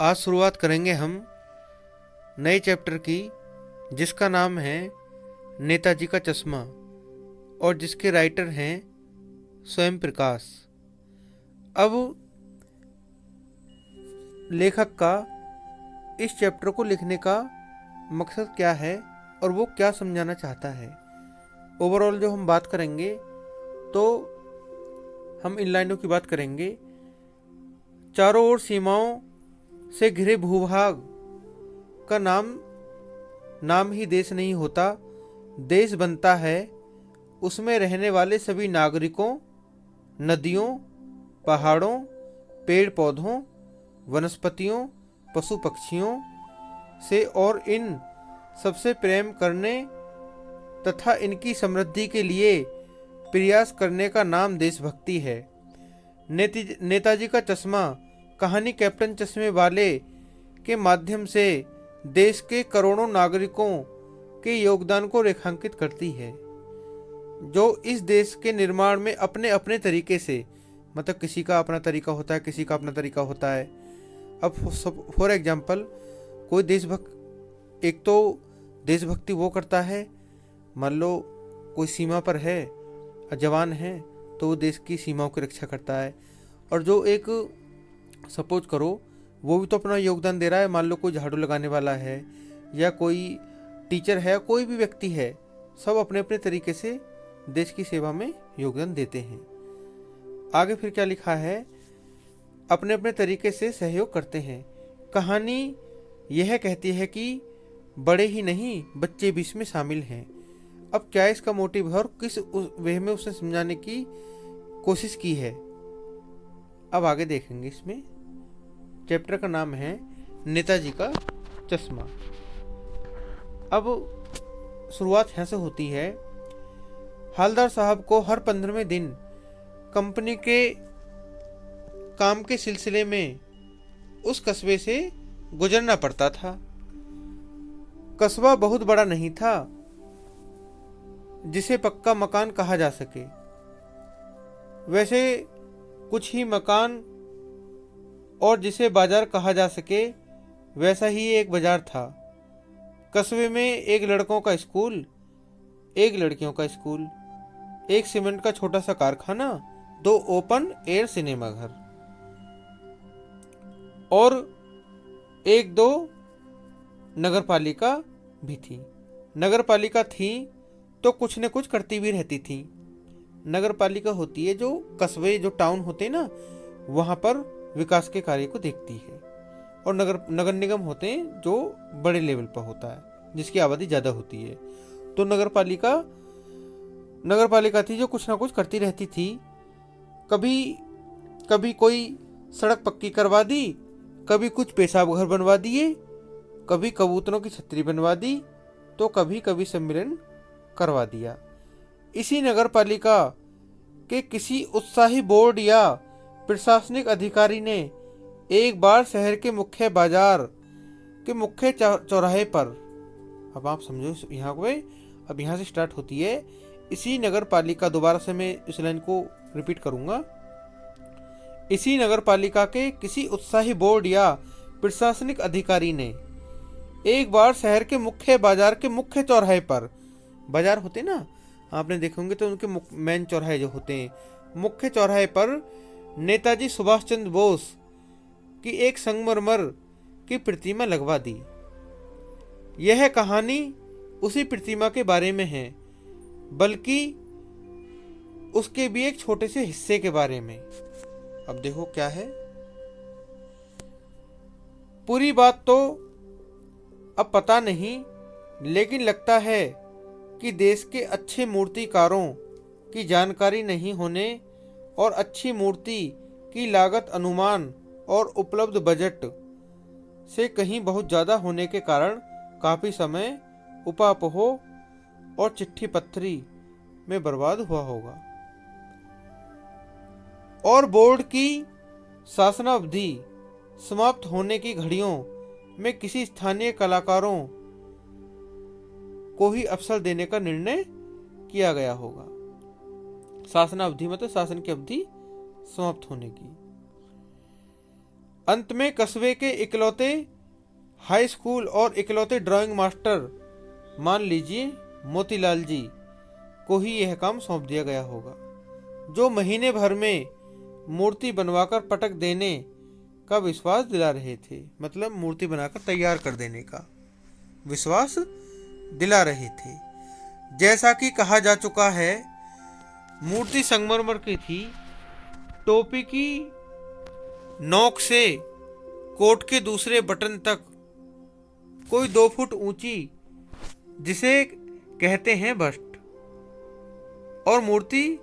आज शुरुआत करेंगे हम नए चैप्टर की, जिसका नाम है नेताजी का चश्मा और जिसके राइटर हैं स्वयं प्रकाश। अब लेखक का इस चैप्टर को लिखने का मकसद क्या है और वो क्या समझाना चाहता है, ओवरऑल जो हम बात करेंगे तो हम इन लाइनों की बात करेंगे। चारों ओर सीमाओं से घिरे भूभाग का नाम ही देश नहीं होता। देश बनता है उसमें रहने वाले सभी नागरिकों, नदियों, पहाड़ों, पेड़ पौधों, वनस्पतियों, पशु पक्षियों से और इन सबसे प्रेम करने तथा इनकी समृद्धि के लिए प्रयास करने का नाम देशभक्ति है। नेताजी का चश्मा कहानी कैप्टन चश्मे वाले के माध्यम से देश के करोड़ों नागरिकों के योगदान को रेखांकित करती है, जो इस देश के निर्माण में अपने अपने तरीके से, मतलब किसी का अपना तरीका होता है, किसी का अपना तरीका होता है। अब फॉर एग्जाम्पल कोई एक तो देशभक्ति वो करता है, मान लो कोई सीमा पर है, जवान है, तो वो देश की सीमाओं की रक्षा करता है। और जो एक सपोज करो वो भी तो अपना योगदान दे रहा है, मान लो कोई झाड़ू लगाने वाला है या कोई टीचर है, कोई भी व्यक्ति है, सब अपने अपने तरीके से देश की सेवा में योगदान देते हैं। आगे फिर क्या लिखा है, अपने अपने तरीके से सहयोग करते हैं। कहानी यह कहती है कि बड़े ही नहीं, बच्चे भी इसमें शामिल हैं। अब क्या इसका मोटिव है और किस वे में उसने समझाने की कोशिश की है, अब आगे देखेंगे। इसमें चैप्टर का नाम है नेताजी का चश्मा। अब शुरुआत यहाँ से होती है। हालदार साहब को हर 15वें दिन कंपनी के काम के सिलसिले में उस कस्बे से गुजरना पड़ता था। कस्बा बहुत बड़ा नहीं था जिसे पक्का मकान कहा जा सके, वैसे कुछ ही मकान और जिसे बाजार कहा जा सके, वैसा ही एक बाजार था। कस्बे में एक लड़कों का स्कूल, एक लड़कियों का स्कूल, एक सीमेंट का छोटा सा कारखाना, 2 ओपन एयर सिनेमा घर और 1-2 नगरपालिका भी थी। नगरपालिका थी तो कुछ न कुछ करती भी रहती थी। नगरपालिका होती है जो कस्बे, जो टाउन होते हैं ना, वहाँ पर विकास के कार्य को देखती है। और नगर निगम होते हैं जो बड़े लेवल पर होता है, जिसकी आबादी ज़्यादा होती है। तो नगरपालिका थी जो कुछ ना कुछ करती रहती थी। कभी कोई सड़क पक्की करवा दी, कभी कुछ पेशाब घर बनवा दिए, कभी कबूतरों की छतरी बनवा दी, तो कभी सम्मेलन करवा दिया। इसी नगरपालिका के किसी उत्साही बोर्ड या प्रशासनिक अधिकारी ने एक बार शहर के मुख्य बाजार के मुख्य चौराहे पर, अब आप समझो यहाँ पे, अब यहाँ से स्टार्ट होती है। इसी नगरपालिका, दोबारा से मैं इस लाइन को रिपीट करूँगा। इसी नगरपालिका के किसी उत्साही बोर्ड या प्रशासनिक अधिकारी ने एक बार शहर के मुख्य बाजार के मुख्य चौराहे पर, बाजार होते ना, आपने देखे होंगे तो उनके मेन चौराहे जो होते हैं, मुख्य चौराहे पर नेताजी सुभाष चंद्र बोस की एक संगमरमर की प्रतिमा लगवा दी। यह कहानी उसी प्रतिमा के बारे में है, बल्कि उसके भी एक छोटे से हिस्से के बारे में। अब देखो क्या है, पूरी बात तो अब पता नहीं, लेकिन लगता है कि देश के अच्छे मूर्तिकारों की जानकारी नहीं होने और अच्छी मूर्ति की लागत अनुमान और उपलब्ध बजट से कहीं बहुत ज़्यादा होने के कारण काफ़ी समय उपापोह और चिट्ठी पत्री में बर्बाद हुआ होगा। और बोर्ड की शासनावधि समाप्त होने की घड़ियों में किसी स्थानीय कलाकारों को ही अवसर देने का निर्णय किया गया होगा। शासनावधि मतलब शासन की अवधि समाप्त होने की। अंत में कस्बे के इकलौते हाई स्कूल और इकलौते ड्राइंग मास्टर मान लीजिए मोतीलाल जी को ही यह काम सौंप दिया गया होगा, जो महीने भर में मूर्ति बनवाकर पटक देने का विश्वास दिला रहे थे। मतलब मूर्ति बनाकर तैयार कर देने का विश्वास दिला रहे थे। जैसा कि कहा जा चुका है, मूर्ति संगमरमर की थी। टोपी की नोक से कोट के दूसरे बटन तक कोई 2 फुट ऊंची, जिसे कहते हैं बस्ट, और मूर्ति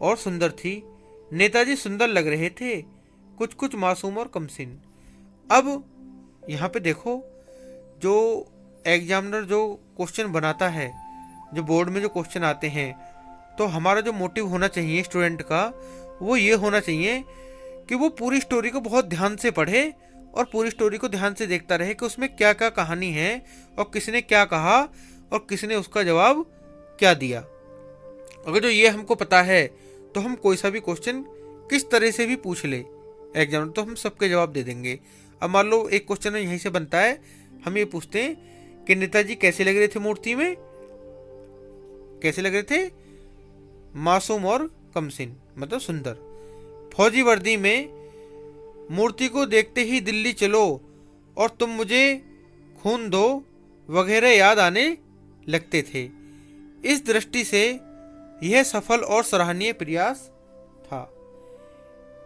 और सुंदर थी। नेताजी सुंदर लग रहे थे, कुछ कुछ मासूम और कमसिन। अब यहाँ पे देखो, जो एग्जामिनर जो क्वेश्चन बनाता है, जो बोर्ड में जो क्वेश्चन आते हैं, तो हमारा जो मोटिव होना चाहिए स्टूडेंट का, वो ये होना चाहिए कि वो पूरी स्टोरी को बहुत ध्यान से पढ़े और पूरी स्टोरी को ध्यान से देखता रहे कि उसमें क्या क्या कहानी है और किसने क्या कहा और किसने उसका जवाब क्या दिया। अगर जो ये हमको पता है तो हम कोई सा भी क्वेश्चन किस तरह से भी पूछ ले एग्जाम, तो हम सबके जवाब दे देंगे। अब मान लो एक क्वेश्चन यहीं से बनता है, हम ये पूछते हैं कि नेताजी कैसे लग रहे थे मूर्ति में, कैसे लग रहे थे? मासूम और कमसिन, मतलब सुंदर। फौजी वर्दी में मूर्ति को देखते ही दिल्ली चलो और तुम मुझे खून दो वगैरह याद आने लगते थे। इस दृष्टि से यह सफल और सराहनीय प्रयास था।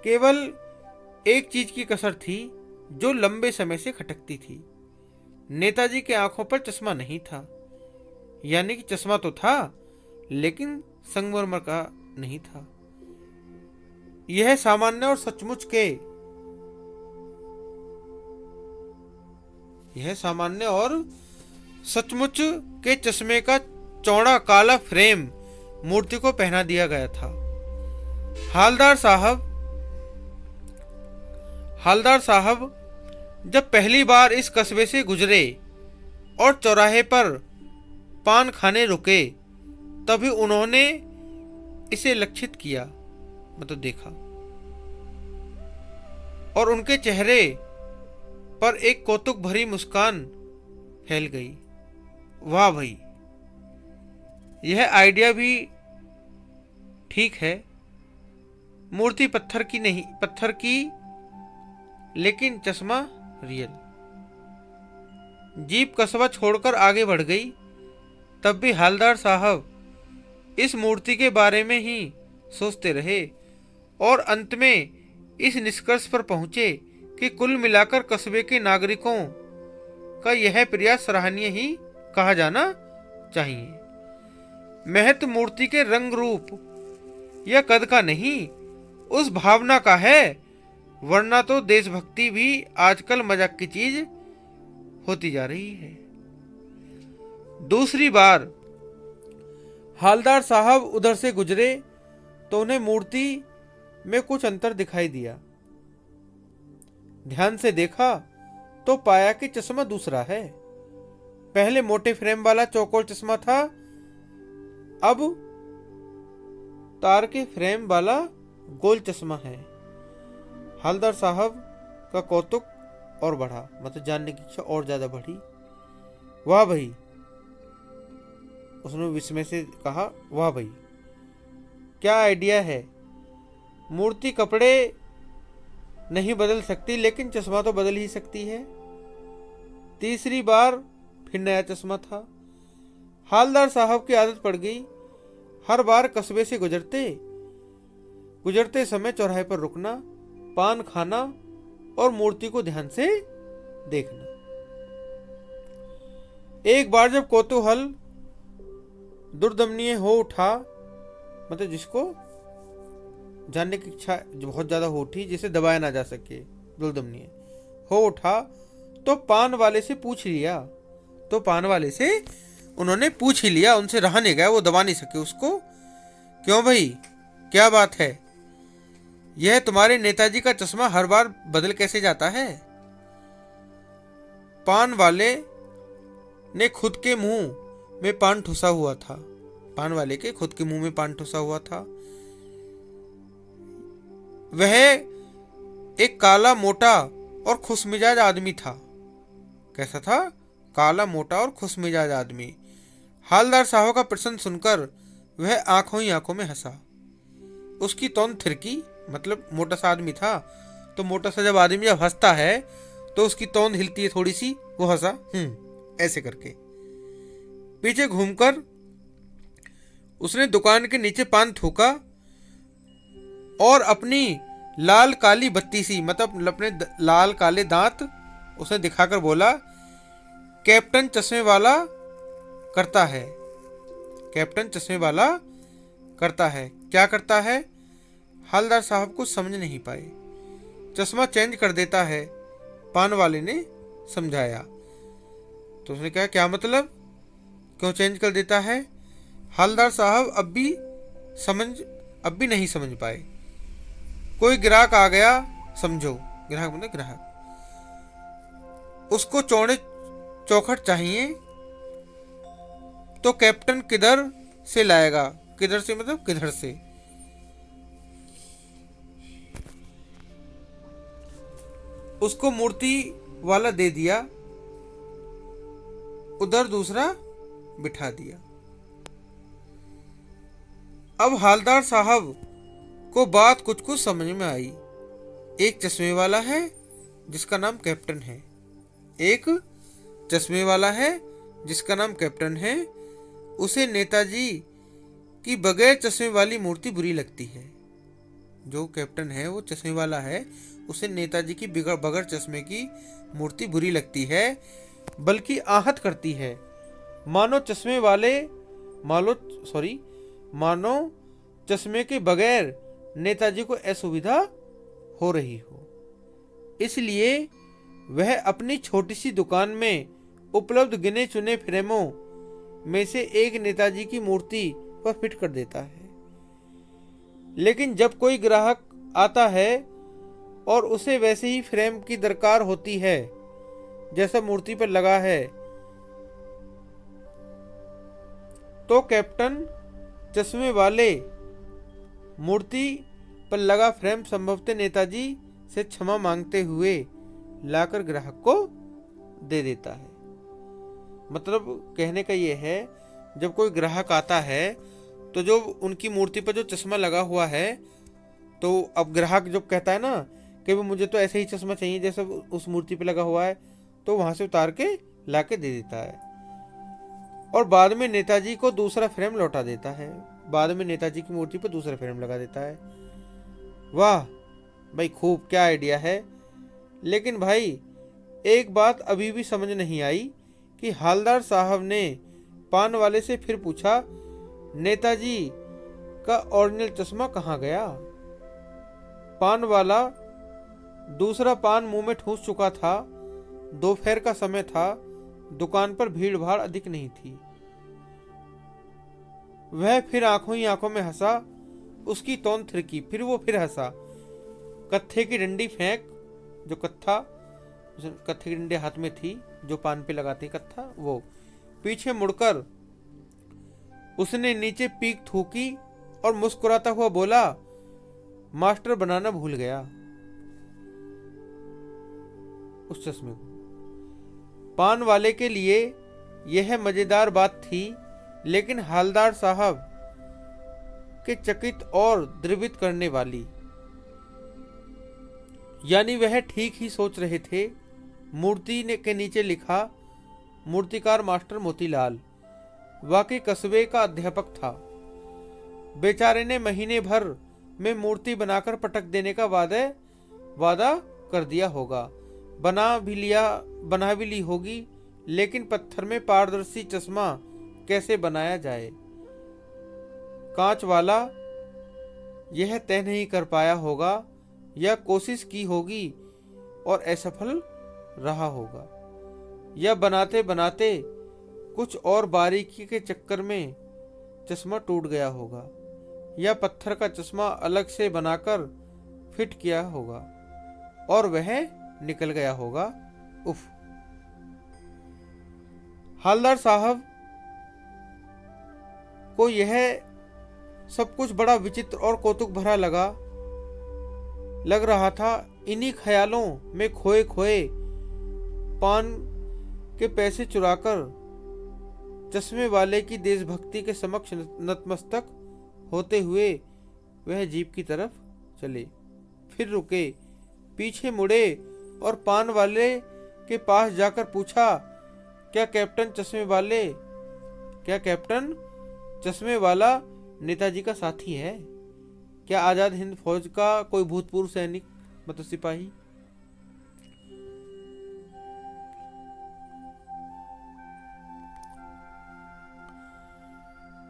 केवल एक चीज की कसर थी जो लंबे समय से खटकती थी। नेताजी के आंखों पर चश्मा नहीं था, यानी कि चश्मा तो था लेकिन संगमरमर का नहीं था। यह सामान्य और सचमुच के चश्मे का चौड़ा काला फ्रेम मूर्ति को पहना दिया गया था। हालदार साहब जब पहली बार इस कस्बे से गुजरे और चौराहे पर पान खाने रुके, तभी उन्होंने इसे लक्षित किया, मतलब देखा, और उनके चेहरे पर एक कौतुक भरी मुस्कान फैल गई। वाह भाई, यह आइडिया भी ठीक है। मूर्ति पत्थर की, लेकिन चश्मा रियल। जीप कस्बा छोड़कर आगे बढ़ गई। तब भी हालदार साहब इस मूर्ति के बारे में ही सोचते रहे और अंत में इस निष्कर्ष पर पहुंचे कि कुल मिलाकर कस्बे के नागरिकों का यह प्रयास सराहनीय ही कहा जाना चाहिए। महत्व मूर्ति के रंग रूप या कद का नहीं, उस भावना का है, वरना तो देशभक्ति भी आजकल मजाक की चीज होती जा रही है। दूसरी बार हालदार साहब उधर से गुजरे तो उन्हें मूर्ति में कुछ अंतर दिखाई दिया। ध्यान से देखा तो पाया कि चश्मा दूसरा है। पहले मोटे फ्रेम वाला चौकोर चश्मा था, अब तार के फ्रेम वाला गोल चश्मा है। हालदार साहब का कौतुक और बढ़ा, मतलब जानने की इच्छा और ज्यादा बढ़ी। वाह भाई, उसने विस्मय से कहा, वाह भाई क्या आइडिया है। मूर्ति कपड़े नहीं बदल सकती, लेकिन चश्मा तो बदल ही सकती है। तीसरी बार फिर नया चश्मा था। हालदार साहब की आदत पड़ गई, हर बार कस्बे से गुजरते समय चौराहे पर रुकना, पान खाना और मूर्ति को ध्यान से देखना। एक बार जब कौतूहल दुर्दमनीय हो उठा, मतलब जिसको जानने की इच्छा बहुत ज्यादा हो उठी, जिसे दबाया ना जा सके, दुर्दमनीय हो उठा, तो पान वाले से उन्होंने पूछ ही लिया, उनसे रहा नहीं गया, वो दबा नहीं सके उसको। क्यों भाई, क्या बात है? यह तुम्हारे नेताजी का चश्मा हर बार बदल कैसे जाता है? पान वाले ने खुद के मुंह में पान ठुसा हुआ था। पान वाले के खुद के मुंह में पान ठुसा हुआ था। वह एक काला मोटा और खुशमिजाज आदमी था। कैसा था? काला मोटा और खुशमिजाज आदमी। हालदार साहब का प्रश्न सुनकर वह आंखों ही आंखों में हंसा। उसकी तौंद थिरकी, मतलब मोटा सा आदमी था तो मोटा सा जब आदमी जब हंसता है तो उसकी तौंद हिलती है थोड़ी सी। वो हंसा ऐसे करके। पीछे घूमकर उसने दुकान के नीचे पान थूका और अपनी लाल काली बत्ती सी, मतलब अपने लाल काले दांत उसने दिखाकर बोला, कैप्टन चश्मे वाला करता है। कैप्टन चश्मे वाला करता है। क्या करता है? हालदार साहब कुछ समझ नहीं पाए। चश्मा चेंज कर देता है, पान वाले ने समझाया। तो उसने कहा, क्या मतलब? क्यों चेंज कर देता है? हालदार साहब अब भी नहीं समझ पाए। कोई ग्राहक आ गया समझो। ग्राहक मतलब ग्राहक। उसको चौड़े चौखट चाहिए तो कैप्टन किधर से लाएगा? किधर से मतलब किधर से। उसको मूर्ति वाला दे दिया, उधर दूसरा बिठा दिया। अब हालदार साहब को बात कुछ कुछ समझ में आई। एक चश्मे वाला है जिसका नाम कैप्टन है, एक चश्मे वाला है जिसका नाम कैप्टन है। उसे नेताजी की बगैर चश्मे वाली मूर्ति बुरी लगती है। जो कैप्टन है वो चश्मे वाला है, उसे नेताजी की बगैर चश्मे की मूर्ति बुरी लगती है, बल्कि आहत करती है। मानो चश्मे के बगैर नेताजी को असुविधा हो रही हो। इसलिए वह अपनी छोटी सी दुकान में उपलब्ध गिने चुने फ्रेमों में से एक नेताजी की मूर्ति पर फिट कर देता है। लेकिन जब कोई ग्राहक आता है और उसे वैसे ही फ्रेम की दरकार होती है जैसा मूर्ति पर लगा है, तो कैप्टन चश्मे वाले मूर्ति पर लगा फ्रेम संभवतः नेताजी से क्षमा मांगते हुए लाकर ग्राहक को दे देता है। मतलब कहने का ये है, जब कोई ग्राहक आता है तो जो उनकी मूर्ति पर जो चश्मा लगा हुआ है, तो अब ग्राहक जब कहता है ना कि मुझे तो ऐसे ही चश्मा चाहिए जैसे उस मूर्ति पे लगा हुआ है, तो वहां से उतार के लाके दे देता है और बाद में नेताजी को दूसरा फ्रेम लौटा देता है। बाद में नेताजी की मूर्ति पर दूसरा फ्रेम लगा देता है। वाह भाई, खूब, क्या आइडिया है। लेकिन भाई एक बात अभी भी समझ नहीं आई कि हालदार साहब ने पान वाले से फिर पूछा, नेताजी का ओरिजिनल चश्मा कहाँ गया? पान वाला दूसरा पान मुंह में ठूंस चुका था। दोपहर का समय था, दुकान पर भीड़ भाड़ अधिक नहीं थी। वह फिर आंखों ही आंखों में हंसा। उसकी तौंद थिरकी, फिर वो फिर हंसा। कत्थे की डंडी फेंक, जो कत्थे की डंडी हाथ में थी जो पान पे लगाते कत्था, वो पीछे मुड़कर उसने नीचे पीक थूकी और मुस्कुराता हुआ बोला, मास्टर बनाना भूल गया उस चश्मे को। पान वाले के लिए यह मजेदार बात थी, लेकिन हालदार साहब के चकित और द्रवित करने वाली। यानी वह ठीक ही सोच रहे थे। मूर्ति के नीचे लिखा, मूर्तिकार मास्टर मोतीलाल, वाकई कस्बे का अध्यापक था। बेचारे ने महीने भर में मूर्ति बनाकर पटक देने का वादा कर दिया होगा। बना भी ली होगी, लेकिन पत्थर में पारदर्शी चश्मा कैसे बनाया जाए, कांच वाला यह तय नहीं कर पाया होगा या कोशिश की होगी और असफल रहा होगा, या बनाते बनाते कुछ और बारीकी के चक्कर में चश्मा टूट गया होगा, या पत्थर का चश्मा अलग से बनाकर फिट किया होगा और वह निकल गया होगा। उफ। हालदार साहब को यह सब कुछ बड़ा विचित्र और कौतुक भरा लगा। लग रहा था। इन्हीं ख्यालों में खोए खोए पान के पैसे चुराकर चश्मे वाले की देशभक्ति के समक्ष नतमस्तक होते हुए वह जीप की तरफ चले। फिर रुके, पीछे मुड़े और पान वाले के पास जाकर पूछा, क्या कैप्टन चश्मे वाला नेताजी का साथी है? क्या आजाद हिंद फौज का कोई भूतपूर्व सैनिक मतलब सिपाही?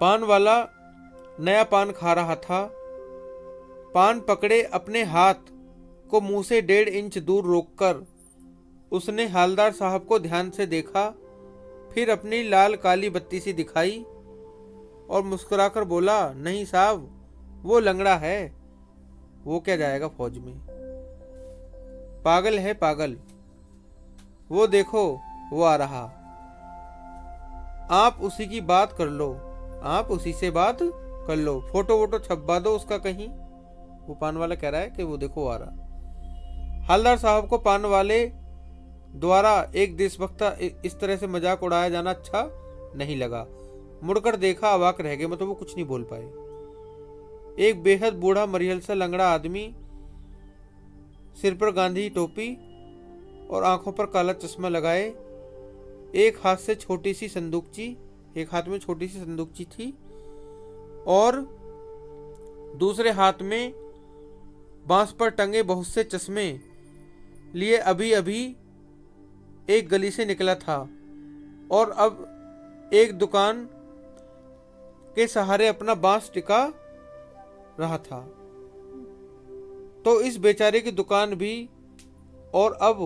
पान वाला नया पान खा रहा था। पान पकड़े अपने हाथ को मुंह से 1.5 इंच दूर रोककर उसने हालदार साहब को ध्यान से देखा, फिर अपनी लाल काली बत्ती सी दिखाई और मुस्कुराकर बोला, नहीं साहब, वो लंगड़ा है, वो क्या जाएगा फौज में? पागल है पागल, वो देखो वो आ रहा, आप उसी की बात कर लो, आप उसी से बात कर लो, फोटो वोटो छपवा दो उसका कहीं। वो पान वाला कह रहा है कि वो देखो आ रहा। हालदार साहब को पान वाले द्वारा एक देशभक्त इस तरह से मजाक उड़ाया जाना अच्छा नहीं लगा। मुड़कर देखा, अवाक रह गए, मतलब वो कुछ नहीं बोल पाए। एक बेहद बूढ़ा मरियल सा लंगड़ा आदमी, सिर पर गांधी टोपी और आंखों पर काला चश्मा लगाए, एक हाथ में छोटी सी संदूकची थी और दूसरे हाथ में बांस पर टंगे बहुत से चश्मे लिए अभी अभी एक गली से निकला था और अब एक दुकान के सहारे अपना बांस टिका रहा था। तो इस बेचारे की दुकान भी, और अब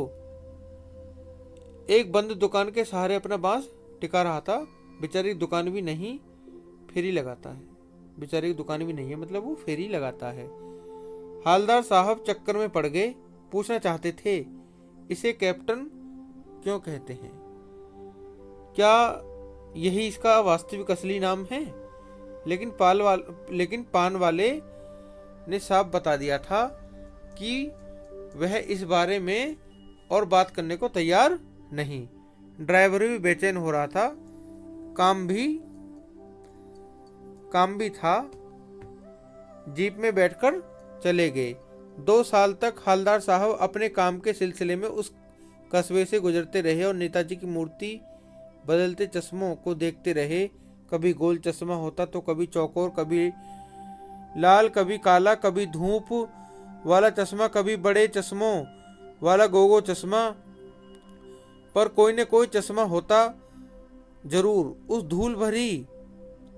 एक बंद दुकान के सहारे अपना बांस टिका रहा था। बेचारी की दुकान भी नहीं, फेरी लगाता है। बेचारे की दुकान भी नहीं है, मतलब वो फेरी लगाता है। हालदार साहब चक्कर में पड़ गए, पूछना चाहते थे, इसे कैप्टन क्यों कहते हैं? क्या यही इसका वास्तविक असली नाम है? लेकिन पान वाले ने साफ बता दिया था कि वह इस बारे में और बात करने को तैयार नहीं। ड्राइवर भी बेचैन हो रहा था, काम भी था। जीप में बैठकर चले गए। 2 साल तक हालदार साहब अपने काम के सिलसिले में उस कस्बे से गुजरते रहे और नेताजी की मूर्ति बदलते चश्मों को देखते रहे। कभी गोल चश्मा होता तो कभी चौकोर, कभी लाल, कभी काला, कभी धूप वाला चश्मा, कभी बड़े चश्मों वाला गोगो चश्मा, पर कोई न कोई चश्मा होता जरूर। उस धूल भरी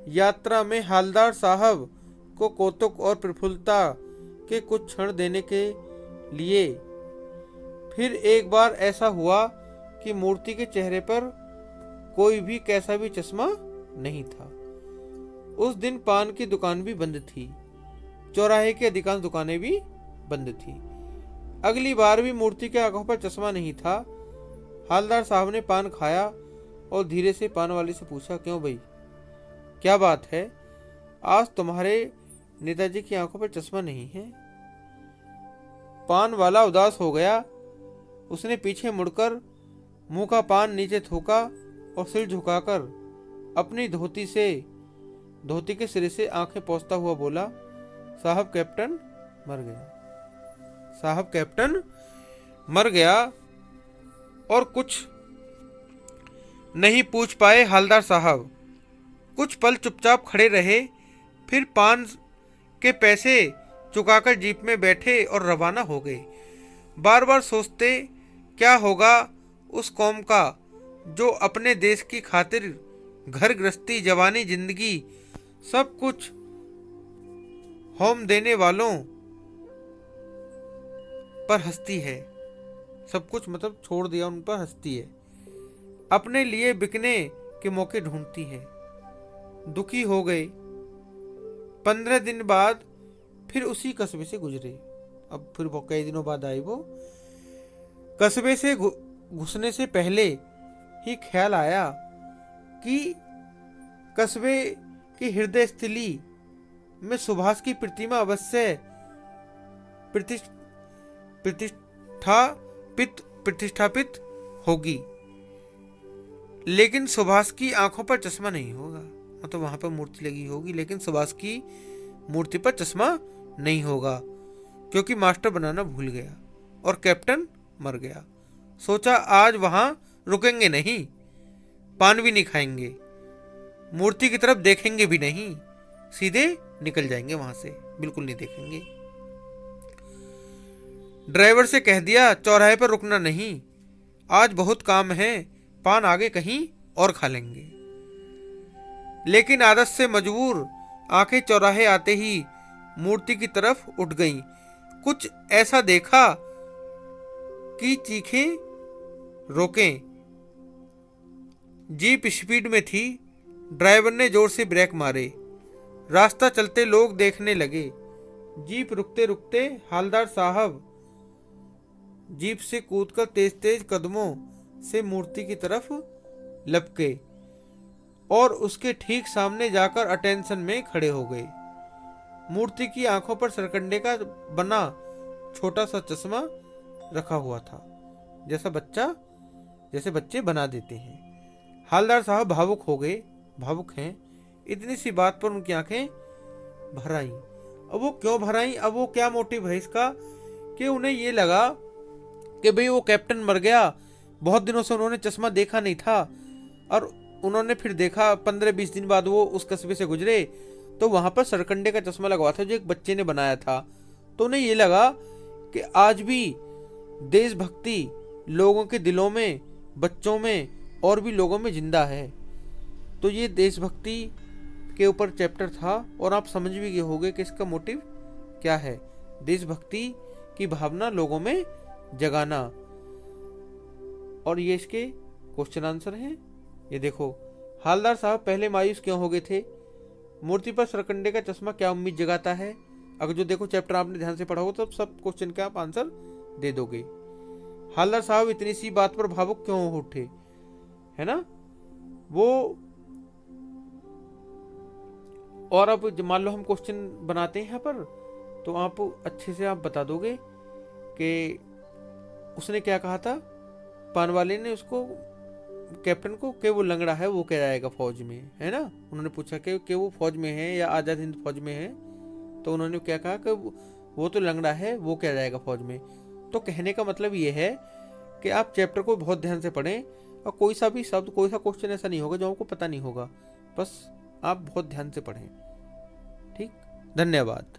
यात्रा में हालदार साहब को कौतुक और प्रफुल्लता के कुछ क्षण देने के लिए फिर एक बार ऐसा हुआ कि मूर्ति के चेहरे पर कोई भी कैसा भी चश्मा नहीं था। उस दिन पान की दुकान भी बंद थी, चौराहे की अधिकांश दुकानें भी बंद थी। अगली बार भी मूर्ति के आंखों पर चश्मा नहीं था। हालदार साहब ने पान खाया और धीरे से पान वाले से पूछा, क्यों भाई, क्या बात है? आज तुम्हारे नेताजी की आंखों पर चश्मा नहीं है? पान वाला उदास हो गया। उसने पीछे मुड़कर मुंह का पान नीचे थूका और सिर झुकाकर अपनी धोती के सिरे से आंखें पोंछता हुआ बोला, साहब कैप्टन मर गया। साहब कैप्टन मर गया। और कुछ नहीं पूछ पाए हालदार साहब। कुछ पल चुपचाप खड़े रहे, फिर पान के पैसे चुकाकर जीप में बैठे और रवाना हो गए। बार बार सोचते, क्या होगा उस कौम का जो अपने देश की खातिर घर गृहस्थी, जवानी, जिंदगी सब कुछ होम देने वालों पर हंसती है। सब कुछ मतलब छोड़ दिया उन पर हंसती है, अपने लिए बिकने के मौके ढूंढती है। दुखी हो गए। 15 दिन बाद फिर उसी कस्बे से गुजरे। अब फिर वो कई दिनों बाद आई। वो कस्बे से घुसने से पहले ही ख्याल आया कि कस्बे की हृदय स्थली में सुभाष की प्रतिमा अवश्य प्रतिष्ठापित होगी, लेकिन सुभाष की आंखों पर चश्मा नहीं होगा। तो वहां पर मूर्ति लगी होगी लेकिन सुभाष की मूर्ति पर चश्मा नहीं होगा, क्योंकि मास्टर बनाना भूल गया और कैप्टन मर गया। सोचा आज वहां रुकेंगे नहीं, पान भी नहीं खाएंगे, मूर्ति की तरफ देखेंगे भी नहीं, सीधे निकल जाएंगे वहां से, बिल्कुल नहीं देखेंगे। ड्राइवर से कह दिया चौराहे पर रुकना नहीं, आज बहुत काम है, पान आगे कहीं और खा लेंगे। लेकिन आदत से मजबूर आंखें चौराहे आते ही मूर्ति की तरफ उठ गईं। कुछ ऐसा देखा कि चीखें रोकें। जीप स्पीड में थी, ड्राइवर ने जोर से ब्रेक मारे। रास्ता चलते लोग देखने लगे। जीप रुकते रुकते हालदार साहब जीप से कूदकर तेज तेज कदमों से मूर्ति की तरफ लपके और उसके ठीक सामने जाकर अटेंशन में खड़े हो गए। मूर्ति की आंखों पर सरकंडे का बना छोटा सा चश्मा रखा हुआ था, जैसे बच्चे बना देते हैं। हालदार साहब भावुक हो गए, भावुक हैं। इतनी सी बात पर उनकी आंखें भर आईं। अब वो क्यों भर आईं? अब वो क्या मोटिव है इसका कि उन्हें ये लगा कि भाई वो कैप्टन मर गया, बहुत दिनों से उन्होंने चश्मा देखा नहीं था और उन्होंने फिर देखा 15-20 दिन बाद वो उस कस्बे से गुजरे तो वहां पर सरकंडे का चश्मा लगा हुआ था जो एक बच्चे ने बनाया था। तो उन्हें ये लगा कि आज भी देशभक्ति लोगों के दिलों में, बच्चों में और भी लोगों में जिंदा है। तो ये देशभक्ति के ऊपर चैप्टर था और आप समझ भी गए होंगे कि इसका मोटिव क्या है, देशभक्ति की भावना लोगों में जगाना। और ये इसके क्वेश्चन आंसर हैं। ये देखो, हालदार साहब पहले मायूस क्यों हो गए थे? मूर्ति पर सरकंडे का चश्मा क्या उम्मीद जगाता है? अगर जो देखो चैप्टर आपने ध्यान से पढ़ा हो तो सब क्वेश्चन के आप आंसर दे दोगे। हालदार साहब इतनी सी बात पर भावुक क्यों हो उठे, है ना वो। और अब मान लो हम क्वेश्चन बनाते हैं यहाँ पर, तो आप अच्छे से आप बता दोगे कि उसने क्या कहा था, पान वाले ने उसको कैप्टन को कि वो लंगड़ा है, वो क्या जाएगा फौज में, है ना। उन्होंने पूछा कि वो फौज में है या आजाद हिंद फौज में है, तो उन्होंने क्या कहा कि वो तो लंगड़ा है, वो क्या जाएगा फौज में। तो कहने का मतलब ये है कि आप चैप्टर को बहुत ध्यान से पढ़ें और कोई सा भी शब्द, कोई सा क्वेश्चन ऐसा नहीं होगा जो आपको पता नहीं होगा, बस आप बहुत ध्यान से पढ़ें। ठीक, धन्यवाद।